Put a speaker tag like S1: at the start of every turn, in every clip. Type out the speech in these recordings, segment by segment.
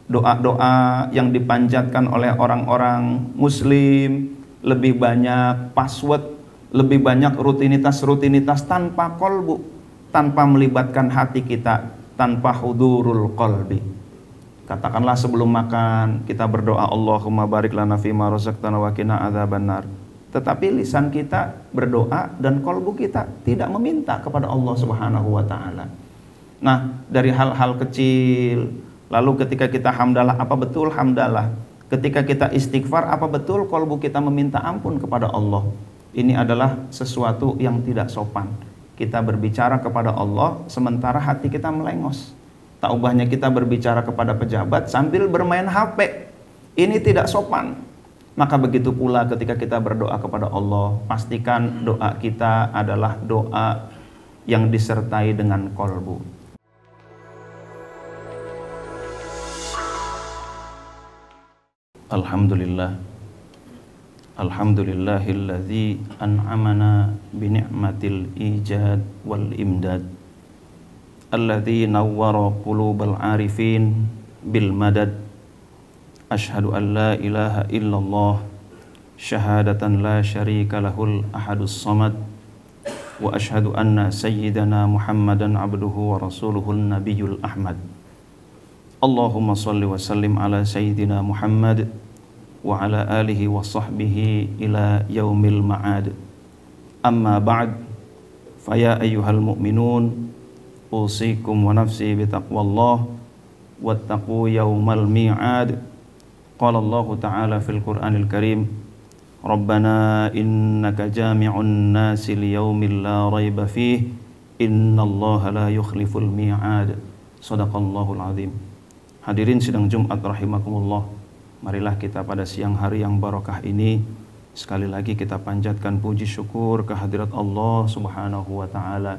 S1: doa-doa yang dipanjatkan oleh orang-orang muslim, lebih banyak password, lebih banyak rutinitas-rutinitas tanpa kolbu, tanpa melibatkan hati kita, tanpa hudurul qalbi. Katakanlah sebelum makan kita berdoa, Allahumma barik lana fima razaqtana wa qina adzabannar. Tetapi lisan kita berdoa dan kolbu kita tidak meminta kepada Allah Subhanahu wa taala. Nah, dari hal-hal kecil, lalu ketika kita hamdalah, apa betul hamdalah? Ketika kita istighfar, apa betul kolbu kita meminta ampun kepada Allah? Ini adalah sesuatu yang tidak sopan. Kita berbicara kepada Allah sementara hati kita melengos. Tak ubahnya kita berbicara kepada pejabat sambil bermain HP. Ini tidak sopan. Maka begitu pula ketika kita berdoa kepada Allah, pastikan doa kita adalah doa yang disertai dengan kolbu. Alhamdulillah, alhamdulillahilladzi an'amana bi ni'matil ijad wal imdad, alladzi nawwara qulubal arifin bil madad. Asyhadu an la ilaha illallah syahadatan la syarika lahul ahadus samad, wa asyhadu anna sayyidana Muhammadan abduhu wa rasuluhun nabiyyul ahmad. Allahumma salli wa sallim ala sayyidina Muhammad wa ala alihi wa sahbihi ila yaumil ma'ad. Amma ba'd, faya ayyuhal mu'minun, usikum wa nafsi bitaqwallah wattaqu yaumal mi'ad. Qala Allah ta'ala fil Qur'anil Karim, Rabbana innaka jami'un nasi liyaumil la raiba fih, innallaha la yukhliful mi'ad. Sadaqallahul azim. Hadirin sidang Jumat rahimakumullah, marilah kita pada siang hari yang barokah ini sekali lagi kita panjatkan puji syukur kehadirat Allah Subhanahu wa taala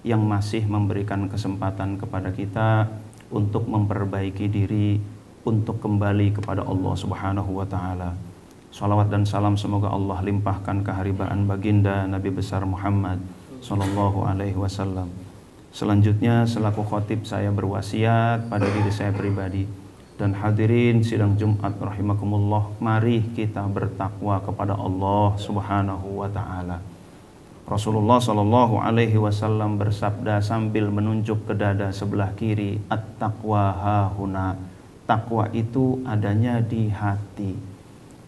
S1: yang masih memberikan kesempatan kepada kita untuk memperbaiki diri, untuk kembali kepada Allah Subhanahu wa taala. Salawat dan salam semoga Allah limpahkan keharibaan baginda Nabi besar Muhammad sallallahu alaihi wasallam. Selanjutnya selaku khotib saya berwasiat pada diri saya pribadi dan hadirin sidang Jumat rahimakumullah, mari kita bertakwa kepada Allah Subhanahu wa taala. Rasulullah sallallahu alaihi wasallam bersabda sambil menunjuk ke dada sebelah kiri, at-taqwa hahuna. Takwa itu adanya di hati.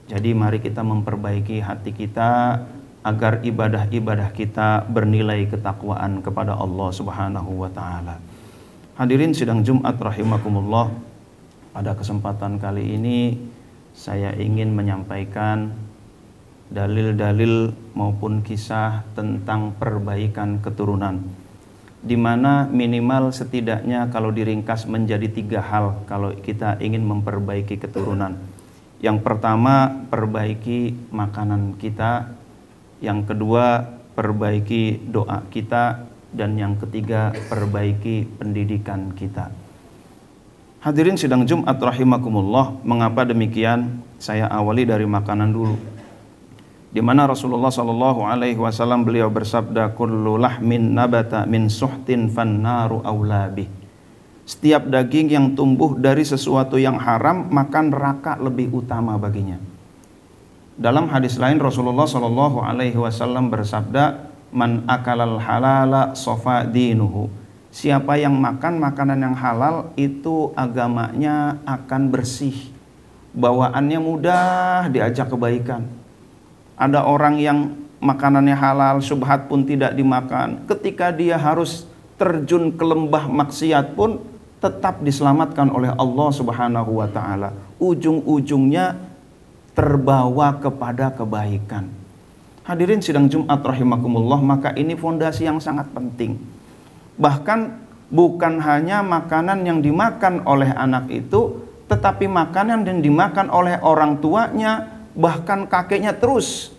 S1: Jadi mari kita memperbaiki hati kita agar ibadah-ibadah kita bernilai ketakwaan kepada Allah Subhanahu wa taala. Hadirin sidang Jumat rahimakumullah, pada kesempatan kali ini saya ingin menyampaikan dalil-dalil maupun kisah tentang perbaikan keturunan, di mana minimal setidaknya kalau diringkas menjadi 3 hal kalau kita ingin memperbaiki keturunan. Yang pertama, perbaiki makanan kita. Yang kedua, perbaiki doa kita. Dan yang ketiga, perbaiki pendidikan kita. Hadirin sidang Jumat rahimakumullah, mengapa demikian? Saya awali dari makanan dulu. Di mana Rasulullah sallallahu alaihi wasallam beliau bersabda, kullu lahmin nabata min suhtin fannaru aula bih. Setiap daging yang tumbuh dari sesuatu yang haram, maka neraka lebih utama baginya. Dalam hadis lain Rasulullah sallallahu alaihi wasallam bersabda, man akalal halala sofa dinuhu. Siapa yang makan makanan yang halal itu agamanya akan bersih, bawaannya mudah diajak kebaikan. Ada orang yang makanannya halal, syubhat pun tidak dimakan, ketika dia harus terjun ke lembah maksiat pun tetap diselamatkan oleh Allah Subhanahu wa taala. Ujung-ujungnya terbawa kepada kebaikan. Hadirin sidang Jumat rahimakumullah, maka ini fondasi yang sangat penting. Bahkan bukan hanya makanan yang dimakan oleh anak itu, tetapi makanan yang dimakan oleh orang tuanya, bahkan kakeknya terus.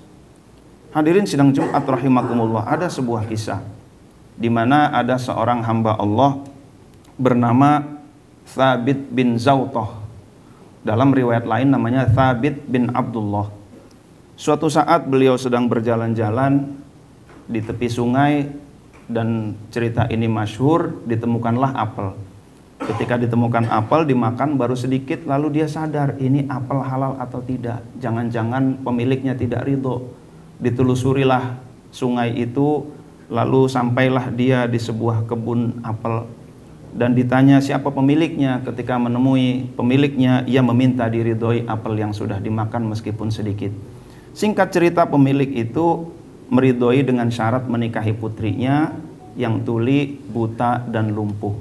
S1: Hadirin sidang Jumat rahimakumullah, ada sebuah kisah di mana ada seorang hamba Allah bernama Thabit bin Zawtoh. Dalam riwayat lain namanya Thabit bin Abdullah. Suatu saat beliau sedang berjalan-jalan di tepi sungai dan cerita ini masyhur, ditemukanlah apel. Ketika ditemukan apel, dimakan baru sedikit, lalu dia sadar ini apel halal atau tidak. Jangan-jangan pemiliknya tidak ridho. Ditelusurilah sungai itu, lalu sampailah dia di sebuah kebun apel. Dan ditanya siapa pemiliknya. Ketika menemui pemiliknya, ia meminta diridhoi apel yang sudah dimakan meskipun sedikit. Singkat cerita, pemilik itu meridhoi dengan syarat menikahi putrinya yang tuli, buta, dan lumpuh.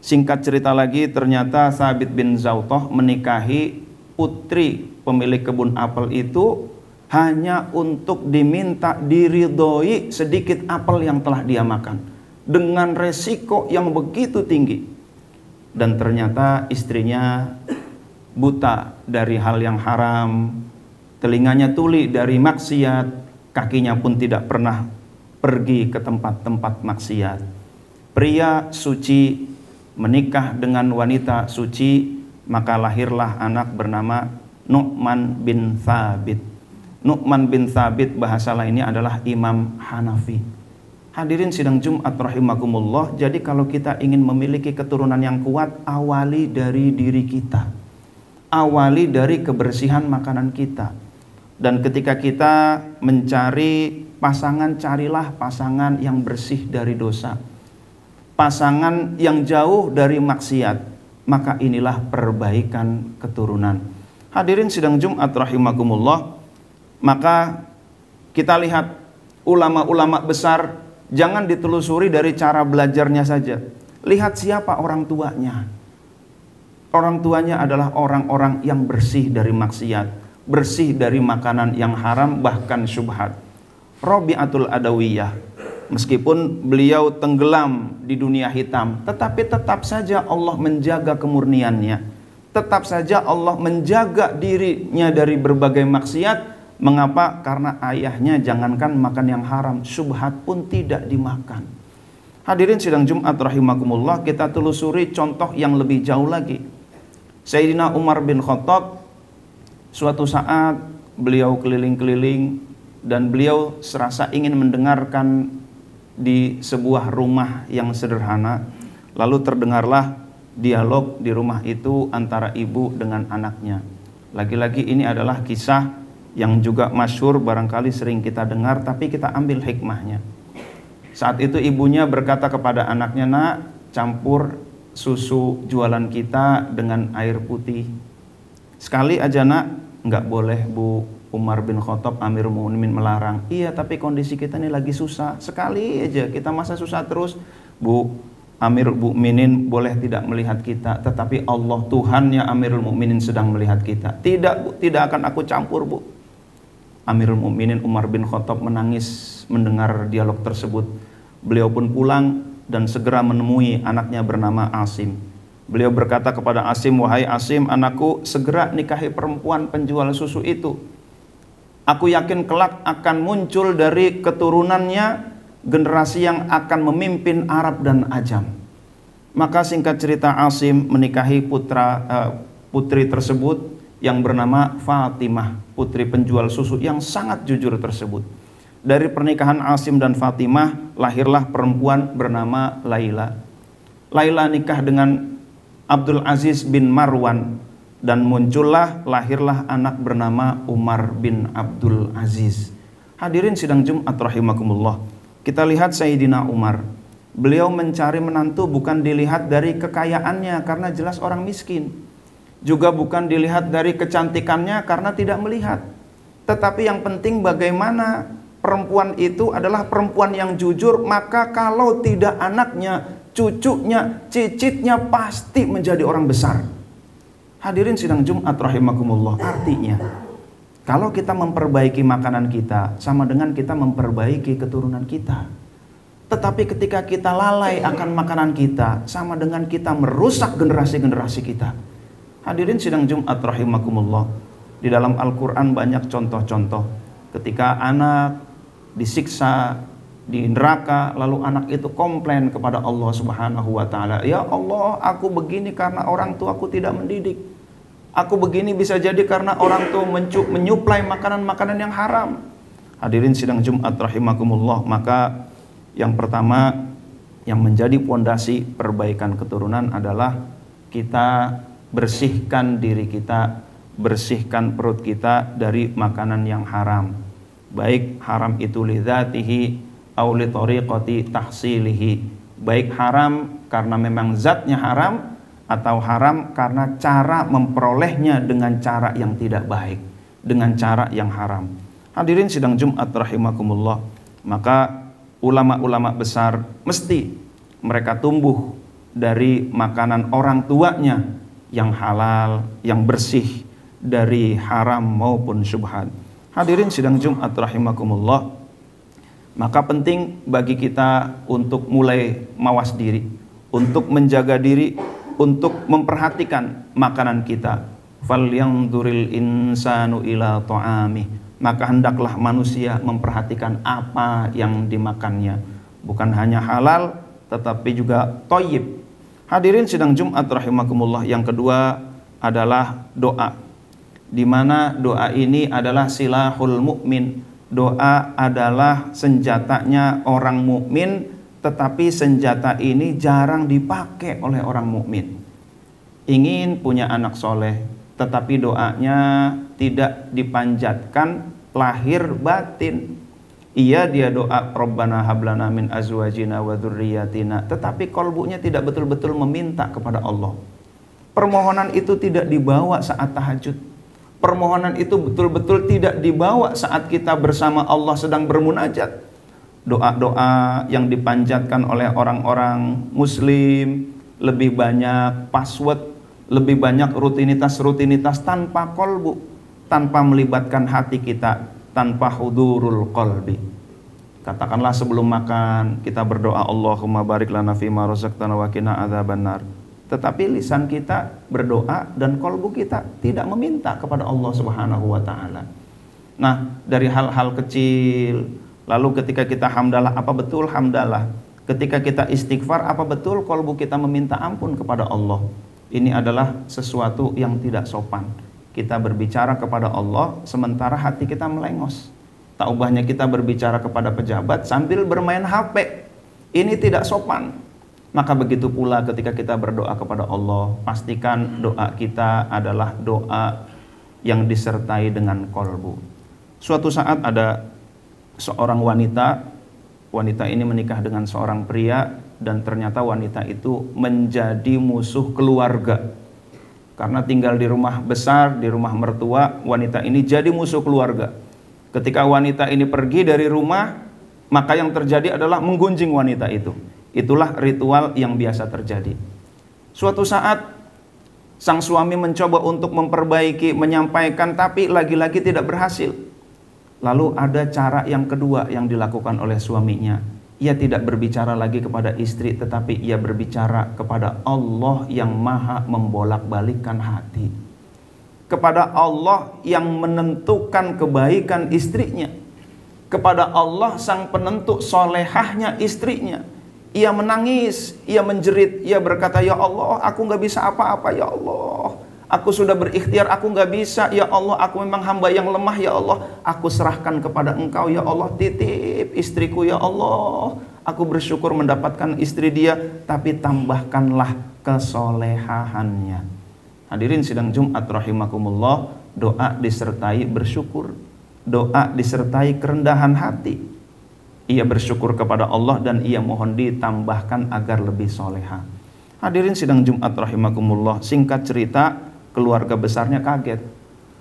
S1: Singkat cerita lagi, ternyata Thabit bin Zautah menikahi putri pemilik kebun apel itu hanya untuk diminta diridhoi sedikit apel yang telah dia makan, dengan resiko yang begitu tinggi. Dan ternyata istrinya buta dari hal yang haram, telinganya tuli dari maksiat, kakinya pun tidak pernah pergi ke tempat-tempat maksiat. Pria suci menikah dengan wanita suci, maka lahirlah anak bernama Nu'man bin Thabit. Nu'man bin Thabit bahasa lainnya adalah Imam Hanafi. Hadirin sidang Jumat rahimakumullah, jadi kalau kita ingin memiliki keturunan yang kuat, awali dari diri kita. Awali dari kebersihan makanan kita. Dan ketika kita mencari pasangan, carilah pasangan yang bersih dari dosa, pasangan yang jauh dari maksiat, maka inilah perbaikan keturunan. Hadirin sidang Jumat rahimakumullah, maka kita lihat ulama-ulama besar, jangan ditelusuri dari cara belajarnya saja. Lihat siapa orang tuanya. Orang tuanya adalah orang-orang yang bersih dari maksiat, bersih dari makanan yang haram bahkan syubhat. Rabi'atul Adawiyah, meskipun beliau tenggelam di dunia hitam, tetapi tetap saja Allah menjaga kemurniannya. Tetap saja Allah menjaga dirinya dari berbagai maksiat. Mengapa? Karena ayahnya jangankan makan yang haram, syubhat pun tidak dimakan. Hadirin sidang Jumat rahimakumullah, kita telusuri contoh yang lebih jauh lagi. Sayyidina Umar bin Khattab, suatu saat beliau keliling-keliling dan beliau serasa ingin mendengarkan di sebuah rumah yang sederhana. Lalu terdengarlah dialog di rumah itu antara ibu dengan anaknya. Lagi-lagi ini adalah kisah yang juga masyhur, barangkali sering kita dengar, tapi kita ambil hikmahnya. Saat itu ibunya berkata kepada anaknya, "Nak, campur susu jualan kita dengan air putih." "Sekali aja, Nak." "Enggak boleh, Bu." Umar bin Khattab Amirul Mukminin melarang. "Iya, tapi kondisi kita ini lagi susah. Sekali aja, kita masa susah terus." "Bu, Amirul Mukminin boleh tidak melihat kita, tetapi Allah Tuhannya Amirul Mukminin sedang melihat kita." "Tidak, Bu, tidak akan aku campur, Bu." Amirul Mukminin Umar bin Khattab menangis mendengar dialog tersebut. Beliau pun pulang dan segera menemui anaknya bernama Asim. Beliau berkata kepada Asim, "Wahai Asim, anakku, segera nikahi perempuan penjual susu itu. Aku yakin kelak akan muncul dari keturunannya generasi yang akan memimpin Arab dan Ajam." Maka singkat cerita, Asim menikahi putri tersebut yang bernama Fatimah, putri penjual susu yang sangat jujur tersebut. Dari pernikahan Asim dan Fatimah lahirlah perempuan bernama Laila. Laila nikah dengan Abdul Aziz bin Marwan dan lahirlah anak bernama Umar bin Abdul Aziz. Hadirin sidang Jumat rahimakumullah, kita lihat Sayyidina Umar. Beliau mencari menantu bukan dilihat dari kekayaannya karena jelas orang miskin, juga bukan dilihat dari kecantikannya karena tidak melihat, tetapi yang penting bagaimana perempuan itu adalah perempuan yang jujur. Maka kalau tidak anaknya, cucunya, cicitnya pasti menjadi orang besar. Hadirin sidang Jumat rahimakumullah, artinya kalau kita memperbaiki makanan kita sama dengan kita memperbaiki keturunan kita. Tetapi ketika kita lalai akan makanan kita, sama dengan kita merusak generasi-generasi kita. Hadirin sidang Jumat rahimakumullah, di dalam Al-Quran banyak contoh-contoh ketika anak disiksa di neraka, lalu anak itu komplain kepada Allah Subhanahu wa Ta'ala, "Ya Allah, aku begini karena orang tuaku tidak mendidik. Aku begini bisa jadi karena orang tua menyuplai makanan-makanan yang haram." Hadirin sidang Jumat rahimakumullah, maka yang pertama yang menjadi pondasi perbaikan keturunan adalah kita bersihkan diri kita, bersihkan perut kita dari makanan yang haram. Baik haram itu lidzatihi au li tariqati tahsilihi. Baik haram karena memang zatnya haram, atau haram karena cara memperolehnya dengan cara yang tidak baik, dengan cara yang haram. Hadirin sidang Jumat rahimakumullah, maka ulama-ulama besar mesti mereka tumbuh dari makanan orang tuanya yang halal, yang bersih dari haram maupun syubhat. Hadirin sidang Jumat rahimakumullah, maka penting bagi kita untuk mulai mawas diri, untuk menjaga diri, untuk memperhatikan makanan kita. Falyanzuril insanu ila ta'amih, maka hendaklah manusia memperhatikan apa yang dimakannya, bukan hanya halal tetapi juga thayyib. Hadirin sidang Jumat rahimakumullah, yang kedua adalah doa, di mana doa ini adalah silahul mukmin. Doa adalah senjatanya orang mukmin, tetapi senjata ini jarang dipakai oleh orang mukmin. Ingin punya anak soleh, tetapi doanya tidak dipanjatkan lahir batin. Iya, dia doa Rabbana hablana min azwajina wa dzurriyyatina, tetapi kolbunya tidak betul-betul meminta kepada Allah. Permohonan itu tidak dibawa saat tahajud. Permohonan itu betul-betul tidak dibawa saat kita bersama Allah sedang bermunajat. Doa-doa yang dipanjatkan oleh orang-orang muslim lebih banyak password, lebih banyak rutinitas-rutinitas tanpa kolbu, tanpa melibatkan hati kita, tanpa hudurul qalbi. Katakanlah sebelum makan kita berdoa, Allahumma barik lana fima razaqtana wa qina adzabannar. Tetapi lisan kita berdoa dan kolbu kita tidak meminta kepada Allah Subhanahu wa taala. Nah, dari hal-hal kecil. Lalu ketika kita hamdalah, apa betul hamdalah? Ketika kita istighfar, apa betul kolbu kita meminta ampun kepada Allah? Ini adalah sesuatu yang tidak sopan. Kita berbicara kepada Allah sementara hati kita melengos. Tak ubahnya kita berbicara kepada pejabat sambil bermain HP. Ini tidak sopan. Maka begitu pula ketika kita berdoa kepada Allah, pastikan doa kita adalah doa yang disertai dengan kolbu. Suatu saat ada seorang wanita ini menikah dengan seorang pria, dan ternyata wanita itu menjadi musuh keluarga. Karena tinggal di rumah besar, di rumah mertua, wanita ini jadi musuh keluarga. Ketika wanita ini pergi dari rumah, maka yang terjadi adalah menggunjing wanita itu. Itulah ritual yang biasa terjadi. Suatu saat sang suami mencoba untuk memperbaiki, menyampaikan, tapi lagi-lagi tidak berhasil. Lalu ada cara yang kedua yang dilakukan oleh suaminya. Ia tidak berbicara lagi kepada istri, tetapi ia berbicara kepada Allah yang maha membolak-balikkan hati, kepada Allah yang menentukan kebaikan istrinya, kepada Allah sang penentu solehahnya istrinya. Ia menangis, ia menjerit, ia berkata, ya Allah, aku gak bisa apa-apa, ya Allah, aku sudah berikhtiar, aku gak bisa, ya Allah, aku memang hamba yang lemah, ya Allah, aku serahkan kepada Engkau, ya Allah, titip istriku, ya Allah, aku bersyukur mendapatkan istri dia, tapi tambahkanlah kesolehahannya. Hadirin sidang Jumat rahimakumullah, doa disertai bersyukur, doa disertai kerendahan hati. Ia bersyukur kepada Allah dan ia mohon ditambahkan agar lebih soleha. Hadirin sidang Jumat rahimakumullah, singkat cerita, keluarga besarnya kaget.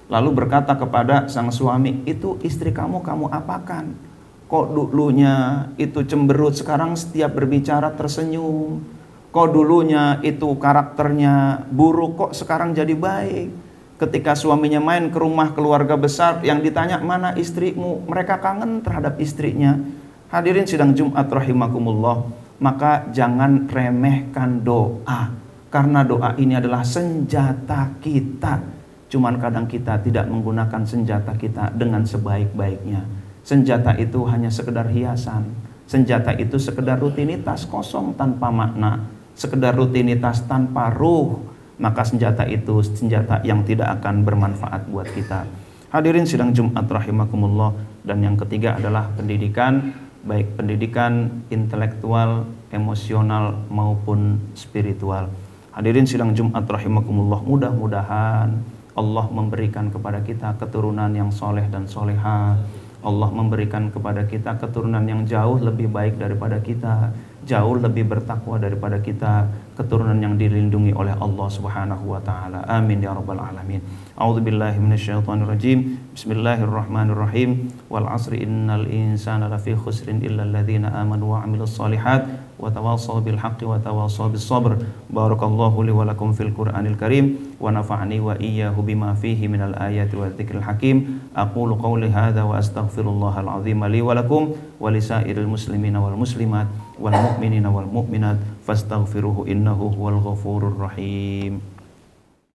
S1: Lalu berkata kepada sang suami, itu istri kamu apakan? Kok dulunya itu cemberut, sekarang setiap berbicara tersenyum? Kok dulunya itu karakternya buruk, kok sekarang jadi baik? Ketika suaminya main ke rumah keluarga besar, yang ditanya, mana istrimu? Mereka kangen terhadap istrinya. Hadirin sidang Jumat rahimakumullah, maka jangan remehkan doa, karena doa ini adalah senjata kita. Cuman kadang kita tidak menggunakan senjata kita dengan sebaik-baiknya. Senjata itu hanya sekedar hiasan, senjata itu sekedar rutinitas kosong tanpa makna, sekedar rutinitas tanpa ruh. Maka senjata itu senjata yang tidak akan bermanfaat buat kita. Hadirin sidang Jumat rahimakumullah. Dan yang ketiga adalah pendidikan, baik pendidikan intelektual, emosional maupun spiritual. Hadirin sidang Jumat rahimakumullah, mudah-mudahan Allah memberikan kepada kita keturunan yang soleh dan soleha. Allah memberikan kepada kita keturunan yang jauh lebih baik daripada kita, jauh lebih bertakwa daripada kita, keturunan yang dilindungi oleh Allah Subhanahu wa taala. Amin ya rabbal alamin. A'udzubillahi minasyaitonir rajim. Bismillahirrahmanirrahim. Wal 'asri innal insana lafi khusrin illal ladzina amanu wa 'amilus shalihat wa tawassaw bil haqqi wa tawassaw bis sabr. Barakallahu li wa lakum fil Qur'anil Karim wa nafa'ani wa iyyahu bima fihi minal ayati wa dzikril hakim. Aqulu qawli hadza wa astaghfirullahal 'azim li wa lakum wa lisairil muslimina wal muslimat wal mu'minina wal mu'minat fastaghfiruhu innahu huwal ghafurur rahim.